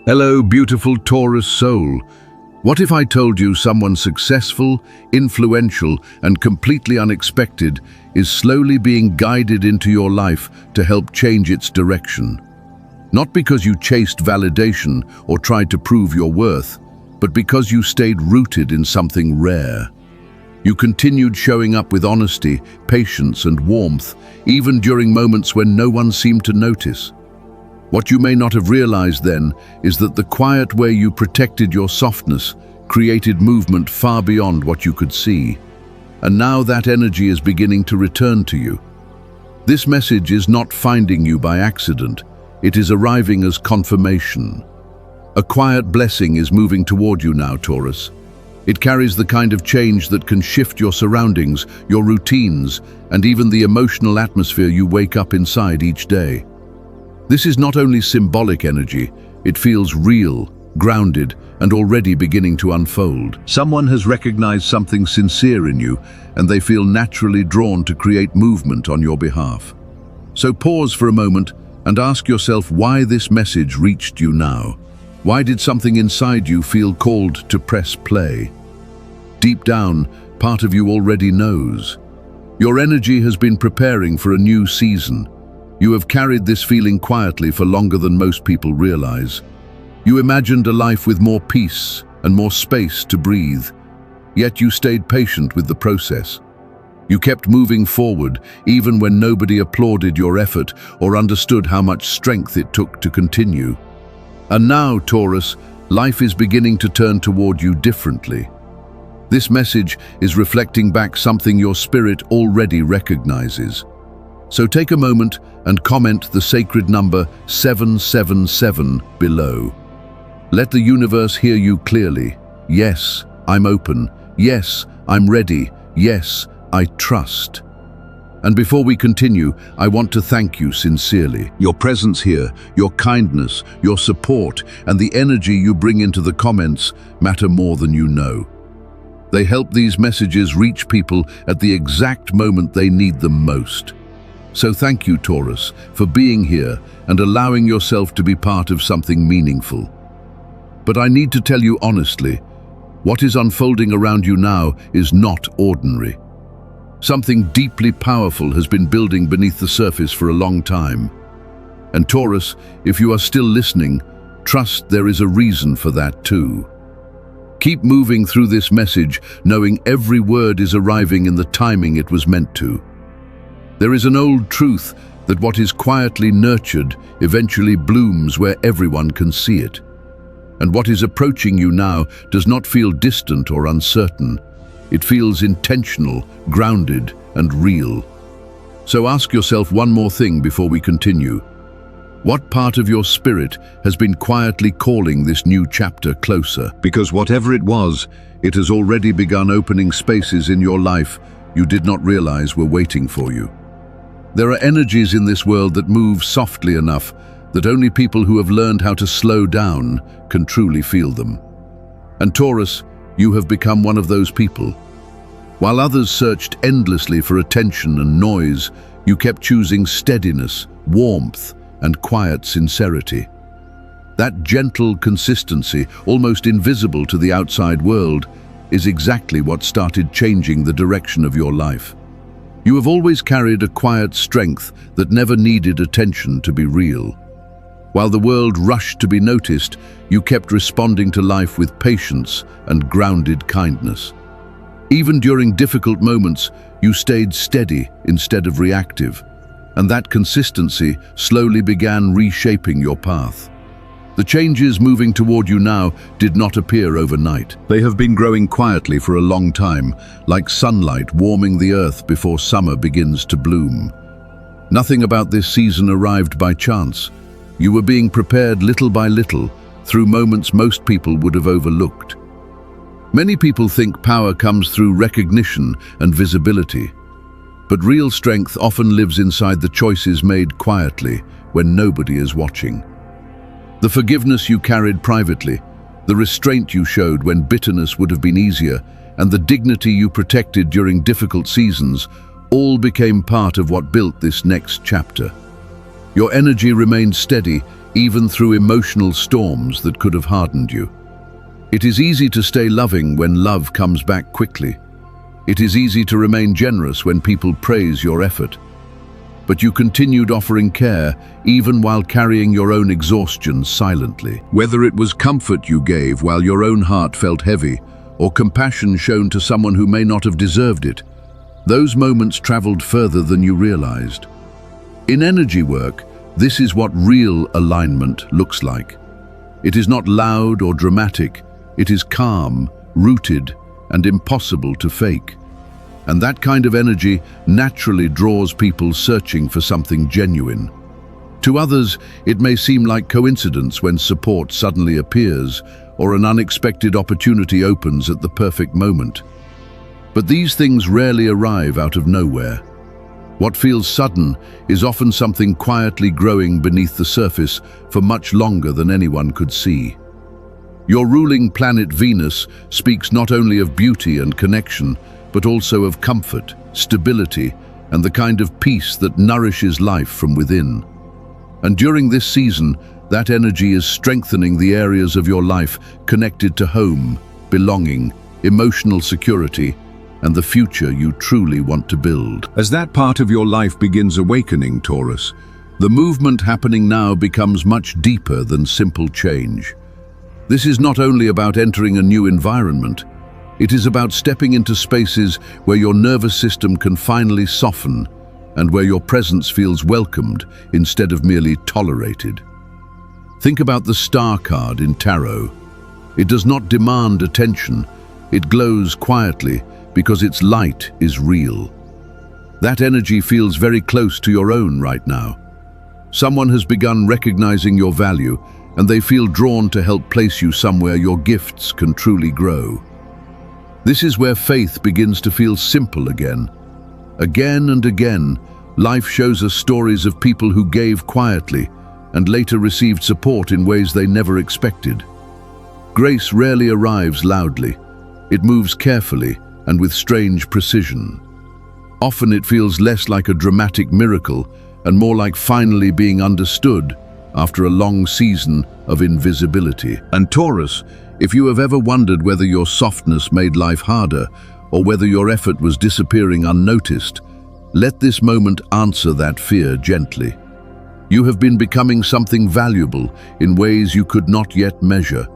Hello, beautiful Taurus soul. What if I told you someone successful, influential, and completely unexpected is slowly being guided into your life to help change its direction? Not because you chased validation or tried to prove your worth, but because you stayed rooted in something rare. You continued showing up with honesty, patience, and warmth, even during moments when no one seemed to notice. What you may not have realized then is that the quiet way you protected your softness created movement far beyond what you could see. And now that energy is beginning to return to you. This message is not finding you by accident. It is arriving as confirmation. A quiet blessing is moving toward you now, Taurus. It carries the kind of change that can shift your surroundings, your routines, and even the emotional atmosphere you wake up inside each day. This is not only symbolic energy, it feels real, grounded, and already beginning to unfold. Someone has recognized something sincere in you, and they feel naturally drawn to create movement on your behalf. So pause for a moment and ask yourself why this message reached you now. Why did something inside you feel called to press play? Deep down, part of you already knows. Your energy has been preparing for a new season. You have carried this feeling quietly for longer than most people realize. You imagined a life with more peace and more space to breathe, yet you stayed patient with the process. You kept moving forward even when nobody applauded your effort or understood how much strength it took to continue. And now, Taurus, life is beginning to turn toward you differently. This message is reflecting back something your spirit already recognizes. So take a moment and comment the sacred number 777 below. Let the universe hear you clearly. Yes, I'm open. Yes, I'm ready. Yes, I trust. And before we continue, I want to thank you sincerely. Your presence here, your kindness, your support, and the energy you bring into the comments matter more than you know. They help these messages reach people at the exact moment they need them most. So thank you, Taurus, for being here and allowing yourself to be part of something meaningful. But I need to tell you honestly, what is unfolding around you now is not ordinary. Something deeply powerful has been building beneath the surface for a long time. And Taurus, if you are still listening, trust there is a reason for that too. Keep moving through this message, knowing every word is arriving in the timing it was meant to. There is an old truth that what is quietly nurtured eventually blooms where everyone can see it. And what is approaching you now does not feel distant or uncertain. It feels intentional, grounded, and real. So ask yourself one more thing before we continue. What part of your spirit has been quietly calling this new chapter closer? Because whatever it was, it has already begun opening spaces in your life you did not realize were waiting for you. There are energies in this world that move softly enough that only people who have learned how to slow down can truly feel them. And Taurus, you have become one of those people. While others searched endlessly for attention and noise, you kept choosing steadiness, warmth, and quiet sincerity. That gentle consistency, almost invisible to the outside world, is exactly what started changing the direction of your life. You have always carried a quiet strength that never needed attention to be real. While the world rushed to be noticed, you kept responding to life with patience and grounded kindness. Even during difficult moments, you stayed steady instead of reactive, and that consistency slowly began reshaping your path. The changes moving toward you now did not appear overnight. They have been growing quietly for a long time, like sunlight warming the earth before summer begins to bloom. Nothing about this season arrived by chance. You were being prepared little by little, through moments most people would have overlooked. Many people think power comes through recognition and visibility, but real strength often lives inside the choices made quietly when nobody is watching. The forgiveness you carried privately, the restraint you showed when bitterness would have been easier, and the dignity you protected during difficult seasons all became part of what built this next chapter. Your energy remained steady, even through emotional storms that could have hardened you. It is easy to stay loving when love comes back quickly. It is easy to remain generous when people praise your effort. But you continued offering care even while carrying your own exhaustion silently. Whether it was comfort you gave while your own heart felt heavy, or compassion shown to someone who may not have deserved it, those moments traveled further than you realized. In energy work, this is what real alignment looks like. It is not loud or dramatic. It is calm, rooted, and impossible to fake. And that kind of energy naturally draws people searching for something genuine. To others, it may seem like coincidence when support suddenly appears or an unexpected opportunity opens at the perfect moment. But these things rarely arrive out of nowhere. What feels sudden is often something quietly growing beneath the surface for much longer than anyone could see. Your ruling planet Venus speaks not only of beauty and connection, but also of comfort, stability, and the kind of peace that nourishes life from within. And during this season, that energy is strengthening the areas of your life connected to home, belonging, emotional security, and the future you truly want to build. As that part of your life begins awakening, Taurus, the movement happening now becomes much deeper than simple change. This is not only about entering a new environment, it is about stepping into spaces where your nervous system can finally soften and where your presence feels welcomed instead of merely tolerated. Think about the star card in tarot. It does not demand attention. It glows quietly because its light is real. That energy feels very close to your own right now. Someone has begun recognizing your value, and they feel drawn to help place you somewhere your gifts can truly grow. This is where faith begins to feel simple again. Again and again, life shows us stories of people who gave quietly and later received support in ways they never expected. Grace rarely arrives loudly. It moves carefully and with strange precision. Often it feels less like a dramatic miracle and more like finally being understood after a long season of invisibility. And Taurus, if you have ever wondered whether your softness made life harder or whether your effort was disappearing unnoticed, let this moment answer that fear gently. You have been becoming something valuable in ways you could not yet measure.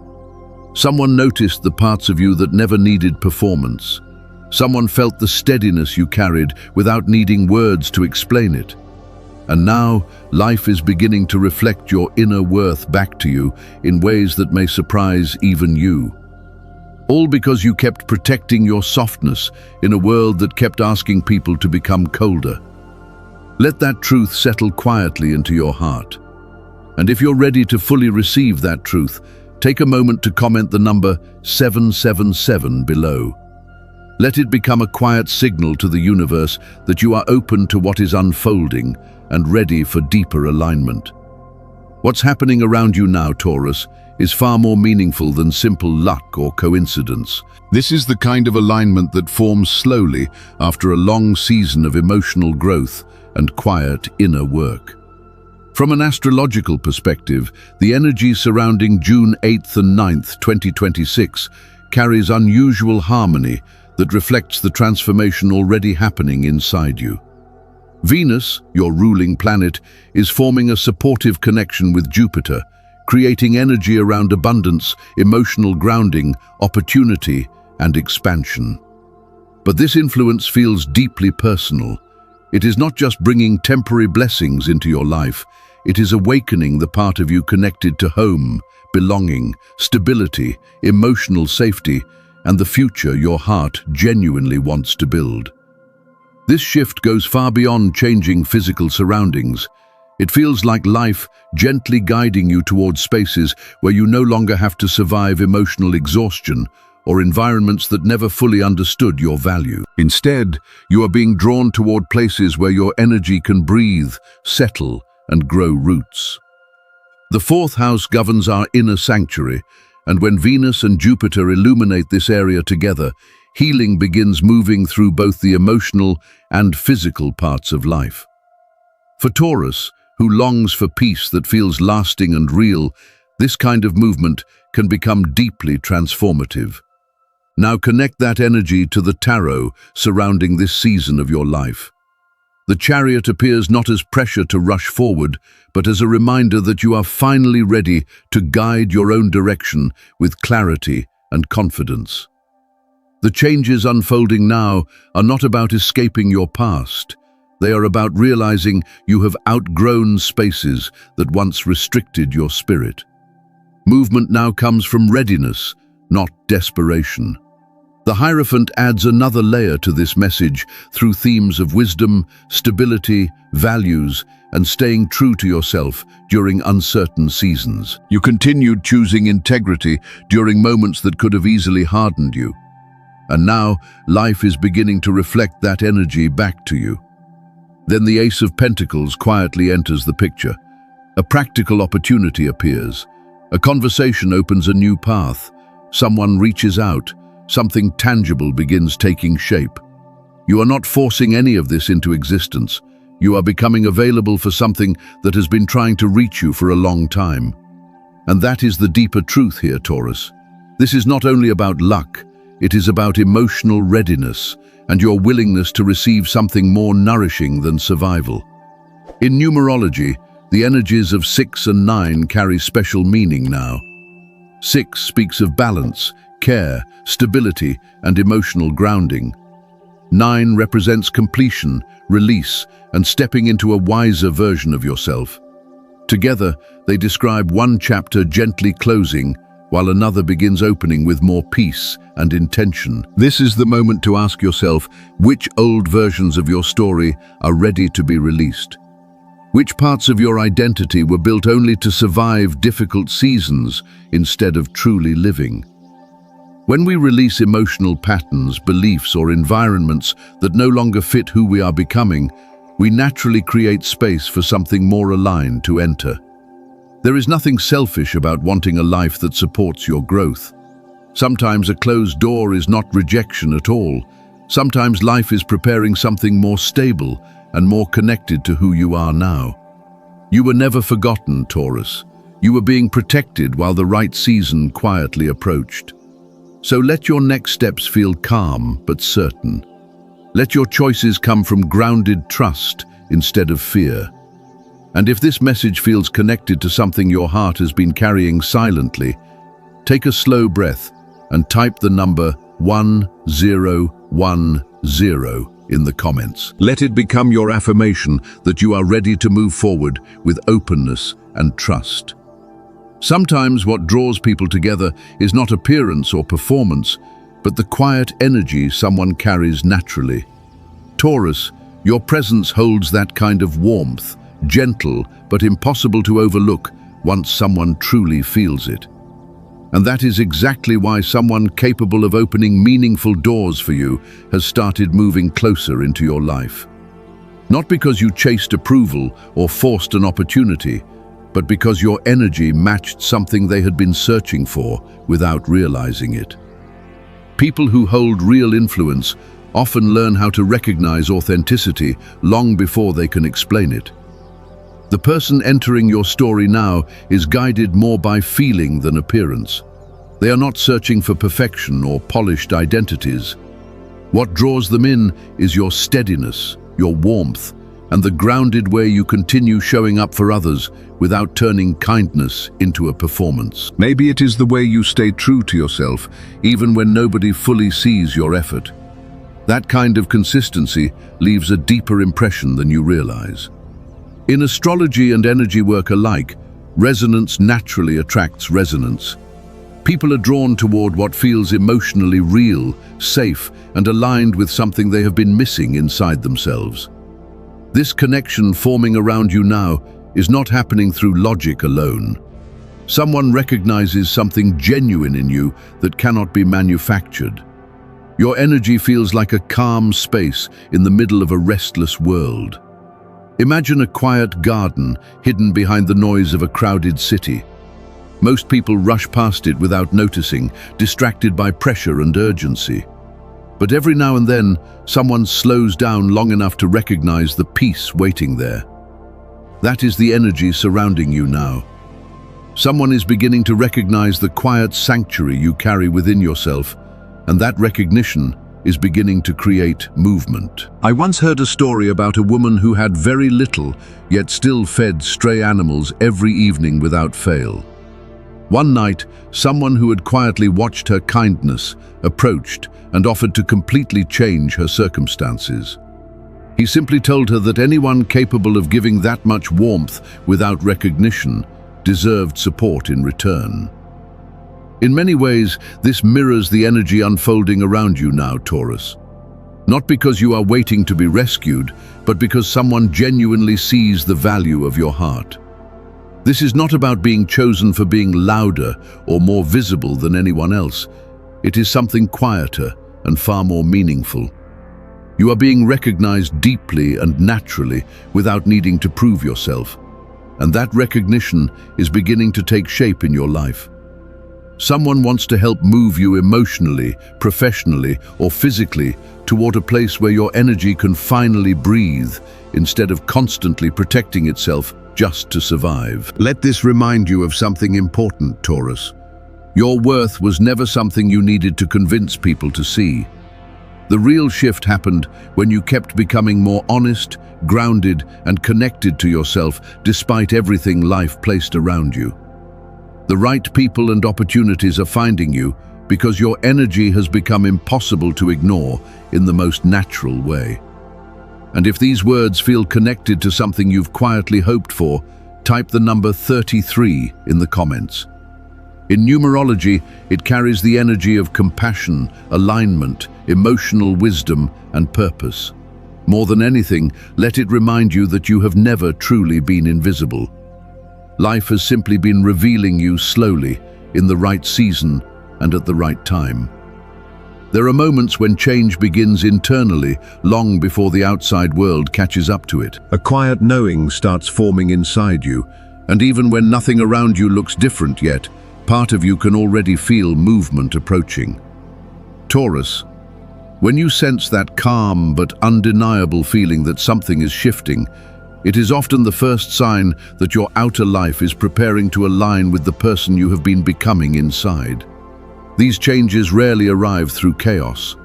Someone noticed the parts of you that never needed performance. Someone felt the steadiness you carried without needing words to explain it. And now, life is beginning to reflect your inner worth back to you in ways that may surprise even you. All because you kept protecting your softness in a world that kept asking people to become colder. Let that truth settle quietly into your heart. And if you're ready to fully receive that truth, take a moment to comment the number 777 below. Let it become a quiet signal to the universe that you are open to what is unfolding and ready for deeper alignment. What's happening around you now, Taurus, is far more meaningful than simple luck or coincidence. This is the kind of alignment that forms slowly after a long season of emotional growth and quiet inner work. From an astrological perspective, the energy surrounding June 8th and 9th, 2026 carries unusual harmony that reflects the transformation already happening inside you. Venus, your ruling planet, is forming a supportive connection with Jupiter, creating energy around abundance, emotional grounding, opportunity, and expansion. But this influence feels deeply personal. It is not just bringing temporary blessings into your life, it is awakening the part of you connected to home, belonging, stability, emotional safety, and the future your heart genuinely wants to build. This shift goes far beyond changing physical surroundings. It feels like life gently guiding you towards spaces where you no longer have to survive emotional exhaustion or environments that never fully understood your value. Instead, you are being drawn toward places where your energy can breathe, settle, and grow roots. The fourth house governs our inner sanctuary, and when Venus and Jupiter illuminate this area together, healing begins moving through both the emotional and physical parts of life. For Taurus, who longs for peace that feels lasting and real, this kind of movement can become deeply transformative. Now connect that energy to the tarot surrounding this season of your life. The Chariot appears not as pressure to rush forward, but as a reminder that you are finally ready to guide your own direction with clarity and confidence. The changes unfolding now are not about escaping your past. They are about realizing you have outgrown spaces that once restricted your spirit. Movement now comes from readiness, not desperation. The Hierophant adds another layer to this message through themes of wisdom, stability, values, and staying true to yourself during uncertain seasons. You continued choosing integrity during moments that could have easily hardened you. And now, life is beginning to reflect that energy back to you. Then the Ace of Pentacles quietly enters the picture. A practical opportunity appears. A conversation opens a new path. Someone reaches out. Something tangible begins taking shape. You are not forcing any of this into existence. You are becoming available for something that has been trying to reach you for a long time. And that is the deeper truth here, Taurus. This is not only about luck, it is about emotional readiness and your willingness to receive something more nourishing than survival. In numerology, the energies of 6 and 9 carry special meaning now. 6 speaks of balance, care, stability, and emotional grounding. 9 represents completion, release, and stepping into a wiser version of yourself. Together, they describe one chapter gently closing, while another begins opening with more peace and intention. This is the moment to ask yourself which old versions of your story are ready to be released. Which parts of your identity were built only to survive difficult seasons instead of truly living? When we release emotional patterns, beliefs, or environments that no longer fit who we are becoming, we naturally create space for something more aligned to enter. There is nothing selfish about wanting a life that supports your growth. Sometimes a closed door is not rejection at all. Sometimes life is preparing something more stable and more connected to who you are now. You were never forgotten, Taurus. You were being protected while the right season quietly approached. So let your next steps feel calm but certain. Let your choices come from grounded trust instead of fear. And if this message feels connected to something your heart has been carrying silently, take a slow breath and type the number 1010 in the comments. Let it become your affirmation that you are ready to move forward with openness and trust. Sometimes what draws people together is not appearance or performance, but the quiet energy someone carries naturally. Taurus, your presence holds that kind of warmth, gentle but impossible to overlook once someone truly feels it. And that is exactly why someone capable of opening meaningful doors for you has started moving closer into your life. Not because you chased approval or forced an opportunity, but because your energy matched something they had been searching for without realizing it. People who hold real influence often learn how to recognize authenticity long before they can explain it. The person entering your story now is guided more by feeling than appearance. They are not searching for perfection or polished identities. What draws them in is your steadiness, your warmth, and the grounded way you continue showing up for others without turning kindness into a performance. Maybe it is the way you stay true to yourself, even when nobody fully sees your effort. That kind of consistency leaves a deeper impression than you realize. In astrology and energy work alike, resonance naturally attracts resonance. People are drawn toward what feels emotionally real, safe, and aligned with something they have been missing inside themselves. This connection forming around you now is not happening through logic alone. Someone recognizes something genuine in you that cannot be manufactured. Your energy feels like a calm space in the middle of a restless world. Imagine a quiet garden hidden behind the noise of a crowded city. Most people rush past it without noticing, distracted by pressure and urgency. But every now and then, someone slows down long enough to recognize the peace waiting there. That is the energy surrounding you now. Someone is beginning to recognize the quiet sanctuary you carry within yourself, and that recognition is beginning to create movement. I once heard a story about a woman who had very little, yet still fed stray animals every evening without fail. One night, someone who had quietly watched her kindness approached and offered to completely change her circumstances. He simply told her that anyone capable of giving that much warmth without recognition deserved support in return. In many ways, this mirrors the energy unfolding around you now, Taurus. Not because you are waiting to be rescued, but because someone genuinely sees the value of your heart. This is not about being chosen for being louder or more visible than anyone else. It is something quieter and far more meaningful. You are being recognized deeply and naturally without needing to prove yourself. And that recognition is beginning to take shape in your life. Someone wants to help move you emotionally, professionally, or physically toward a place where your energy can finally breathe instead of constantly protecting itself just to survive. Let this remind you of something important, Taurus. Your worth was never something you needed to convince people to see. The real shift happened when you kept becoming more honest, grounded, and connected to yourself despite everything life placed around you. The right people and opportunities are finding you because your energy has become impossible to ignore in the most natural way. And if these words feel connected to something you've quietly hoped for, type the number 33 in the comments. In numerology, it carries the energy of compassion, alignment, emotional wisdom, and purpose. More than anything, let it remind you that you have never truly been invisible. Life has simply been revealing you slowly, in the right season and at the right time. There are moments when change begins internally, long before the outside world catches up to it. A quiet knowing starts forming inside you, and even when nothing around you looks different yet, part of you can already feel movement approaching. Taurus, when you sense that calm but undeniable feeling that something is shifting, it is often the first sign that your outer life is preparing to align with the person you have been becoming inside. These changes rarely arrive through chaos.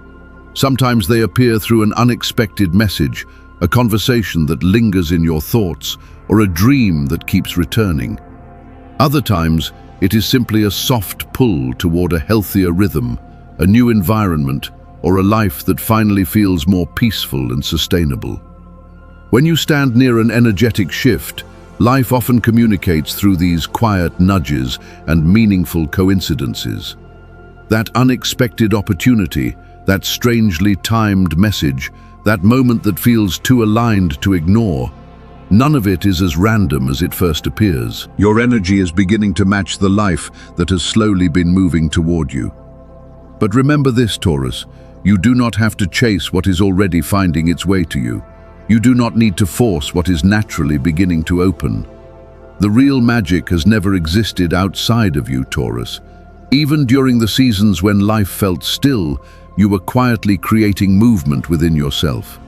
Sometimes they appear through an unexpected message, a conversation that lingers in your thoughts, or a dream that keeps returning. Other times, it is simply a soft pull toward a healthier rhythm, a new environment, or a life that finally feels more peaceful and sustainable. When you stand near an energetic shift, life often communicates through these quiet nudges and meaningful coincidences. That unexpected opportunity, that strangely timed message, that moment that feels too aligned to ignore, none of it is as random as it first appears. Your energy is beginning to match the life that has slowly been moving toward you. But remember this, Taurus, you do not have to chase what is already finding its way to you. You do not need to force what is naturally beginning to open. The real magic has never existed outside of you, Taurus. Even during the seasons when life felt still, you were quietly creating movement within yourself.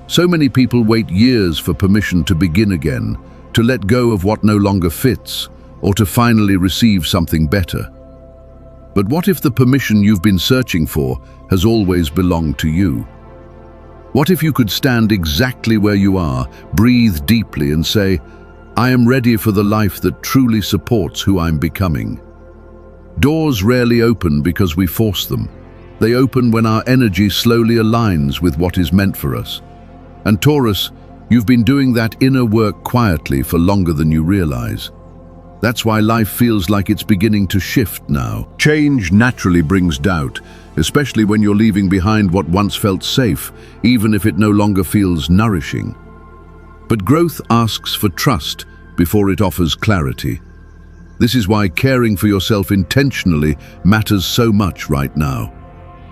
So many people wait years for permission to begin again, to let go of what no longer fits, or to finally receive something better. But what if the permission you've been searching for has always belonged to you? What if you could stand exactly where you are, breathe deeply and say, I am ready for the life that truly supports who I'm becoming? Doors rarely open because we force them. They open when our energy slowly aligns with what is meant for us. And Taurus, you've been doing that inner work quietly for longer than you realize. That's why life feels like it's beginning to shift now. Change naturally brings doubt, especially when you're leaving behind what once felt safe, even if it no longer feels nourishing. But growth asks for trust before it offers clarity. This is why caring for yourself intentionally matters so much right now.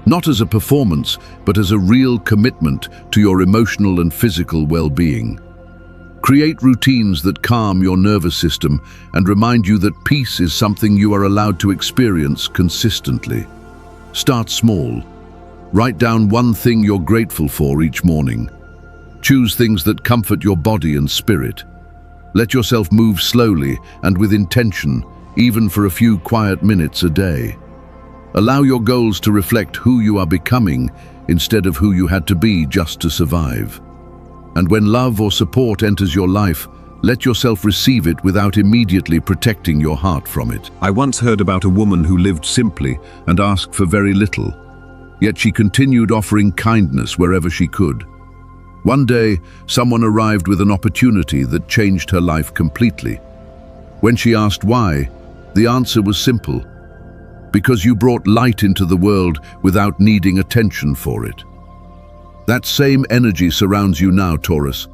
Not as a performance, but as a real commitment to your emotional and physical well-being. Create routines that calm your nervous system and remind you that peace is something you are allowed to experience consistently. Start small. Write down one thing you're grateful for each morning. Choose things that comfort your body and spirit. Let yourself move slowly and with intention, even for a few quiet minutes a day. Allow your goals to reflect who you are becoming instead of who you had to be just to survive. And when love or support enters your life, let yourself receive it without immediately protecting your heart from it. I once heard about a woman who lived simply and asked for very little, yet she continued offering kindness wherever she could. One day, someone arrived with an opportunity that changed her life completely. When she asked why, the answer was simple: because you brought light into the world without needing attention for it. That same energy surrounds you now, Taurus.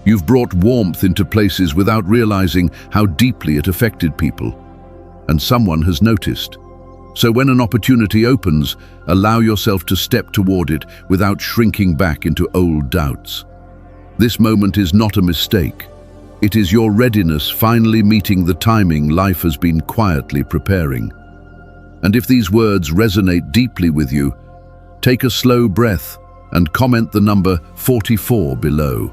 You've brought warmth into places without realizing how deeply it affected people. And someone has noticed. So when an opportunity opens, allow yourself to step toward it without shrinking back into old doubts. This moment is not a mistake. It is your readiness finally meeting the timing life has been quietly preparing. And if these words resonate deeply with you, take a slow breath and comment the number 44 below.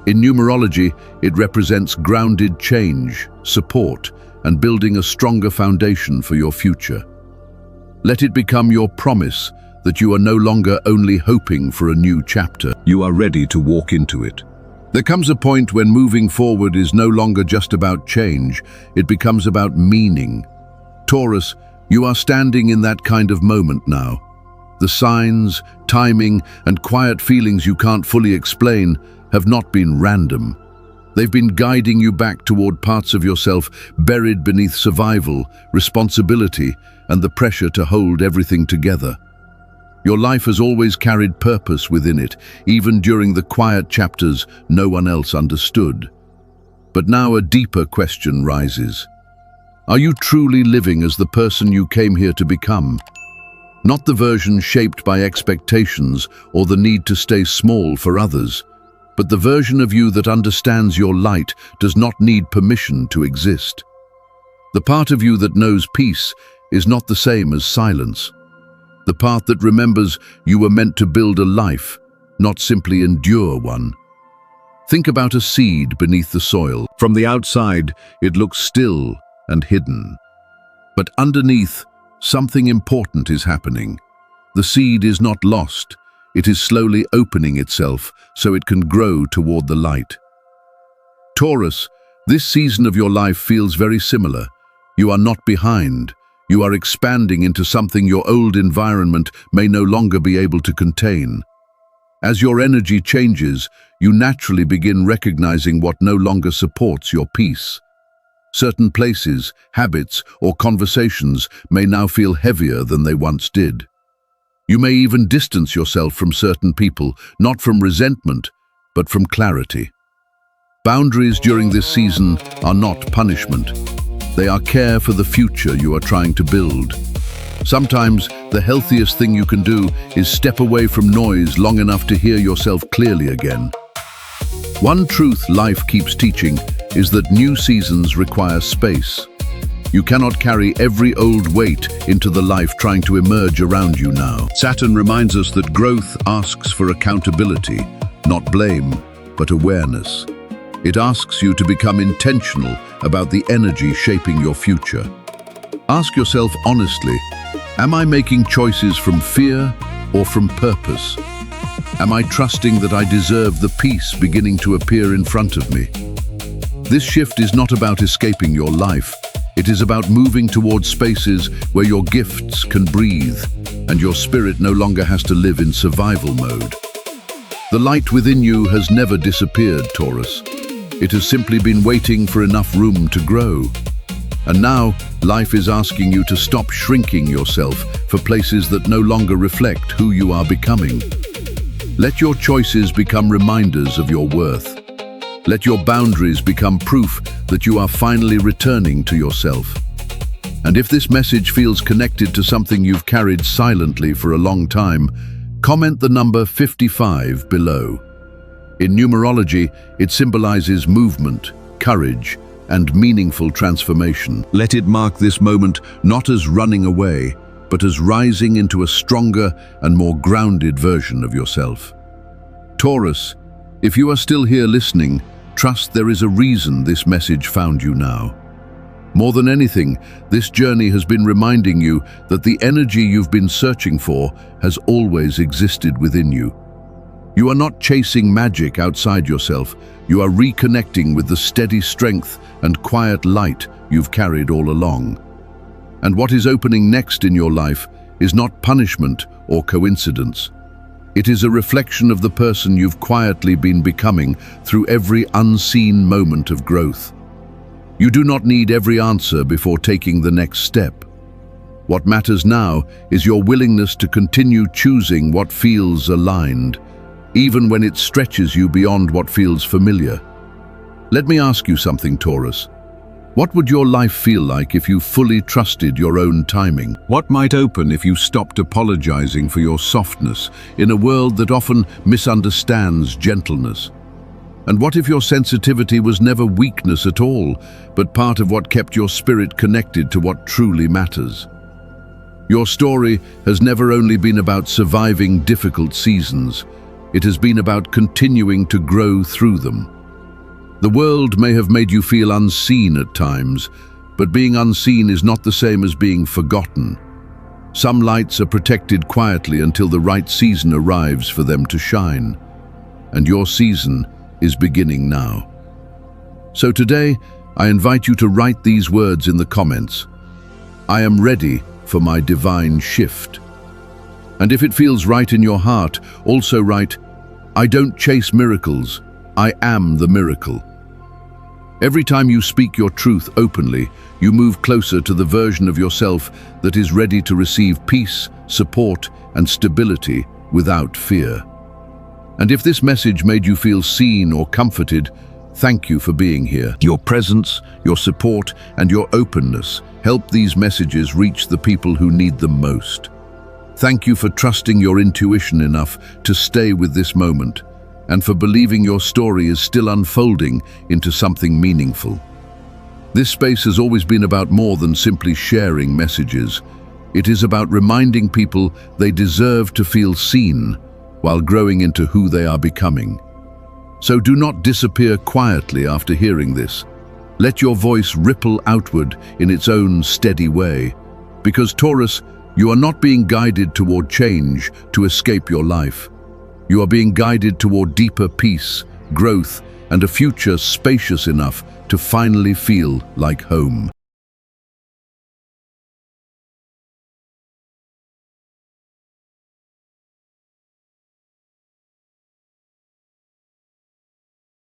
In numerology, it represents grounded change, support, and building a stronger foundation for your future. Let it become your promise that you are no longer only hoping for a new chapter. You are ready to walk into it. There comes a point when moving forward is no longer just about change, it becomes about meaning. Taurus, you are standing in that kind of moment now. The signs, timing, and quiet feelings you can't fully explain have not been random. They've been guiding you back toward parts of yourself buried beneath survival, responsibility, and the pressure to hold everything together. Your life has always carried purpose within it, even during the quiet chapters no one else understood. But now a deeper question rises. Are you truly living as the person you came here to become? Not the version shaped by expectations or the need to stay small for others, but the version of you that understands your light does not need permission to exist. The part of you that knows peace is not the same as silence. The part that remembers you were meant to build a life, not simply endure one. Think about a seed beneath the soil. From the outside, it looks still and hidden. But underneath, something important is happening. The seed is not lost. It is slowly opening itself so it can grow toward the light. Taurus, this season of your life feels very similar. You are not behind. You are expanding into something your old environment may no longer be able to contain. As your energy changes, you naturally begin recognizing what no longer supports your peace. Certain places, habits, or conversations may now feel heavier than they once did. You may even distance yourself from certain people, not from resentment, but from clarity. Boundaries during this season are not punishment. They are care for the future you are trying to build. Sometimes the healthiest thing you can do is step away from noise long enough to hear yourself clearly again. One truth life keeps teaching is that new seasons require space. You cannot carry every old weight into the life trying to emerge around you now. Saturn reminds us that growth asks for accountability, not blame, but awareness. It asks you to become intentional about the energy shaping your future. Ask yourself honestly, am I making choices from fear or from purpose? Am I trusting that I deserve the peace beginning to appear in front of me? This shift is not about escaping your life. It is about moving towards spaces where your gifts can breathe and your spirit no longer has to live in survival mode. The light within you has never disappeared, Taurus. It has simply been waiting for enough room to grow. And now, life is asking you to stop shrinking yourself for places that no longer reflect who you are becoming. Let your choices become reminders of your worth. Let your boundaries become proof that you are finally returning to yourself. And if this message feels connected to something you've carried silently for a long time, comment the number 55 below. In numerology, it symbolizes movement, courage, and meaningful transformation. Let it mark this moment not as running away, but as rising into a stronger and more grounded version of yourself. Taurus, if you are still here listening, Trust there is a reason this message found you now. More than anything, this journey has been reminding you that the energy you've been searching for has always existed within you. You are not chasing magic outside yourself. You are reconnecting with the steady strength and quiet light you've carried all along. And what is opening next in your life is not punishment or coincidence. It is a reflection of the person you've quietly been becoming through every unseen moment of growth. You do not need every answer before taking the next step. What matters now is your willingness to continue choosing what feels aligned, even when it stretches you beyond what feels familiar. Let me ask you something, Taurus. What would your life feel like if you fully trusted your own timing? What might open if you stopped apologizing for your softness in a world that often misunderstands gentleness? And what if your sensitivity was never weakness at all, but part of what kept your spirit connected to what truly matters? Your story has never only been about surviving difficult seasons. It has been about continuing to grow through them. The world may have made you feel unseen at times, but being unseen is not the same as being forgotten. Some lights are protected quietly until the right season arrives for them to shine. And your season is beginning now. So today, I invite you to write these words in the comments. I am ready for my divine shift. And if it feels right in your heart, also write, I don't chase miracles, I am the miracle. Every time you speak your truth openly, you move closer to the version of yourself that is ready to receive peace, support, and stability without fear. And if this message made you feel seen or comforted, thank you for being here. Your presence, your support, and your openness help these messages reach the people who need them most. Thank you for trusting your intuition enough to stay with this moment, and for believing your story is still unfolding into something meaningful. This space has always been about more than simply sharing messages. It is about reminding people they deserve to feel seen while growing into who they are becoming. So do not disappear quietly after hearing this. Let your voice ripple outward in its own steady way. Because Taurus, you are not being guided toward change to escape your life. You are being guided toward deeper peace, growth, and a future spacious enough to finally feel like home.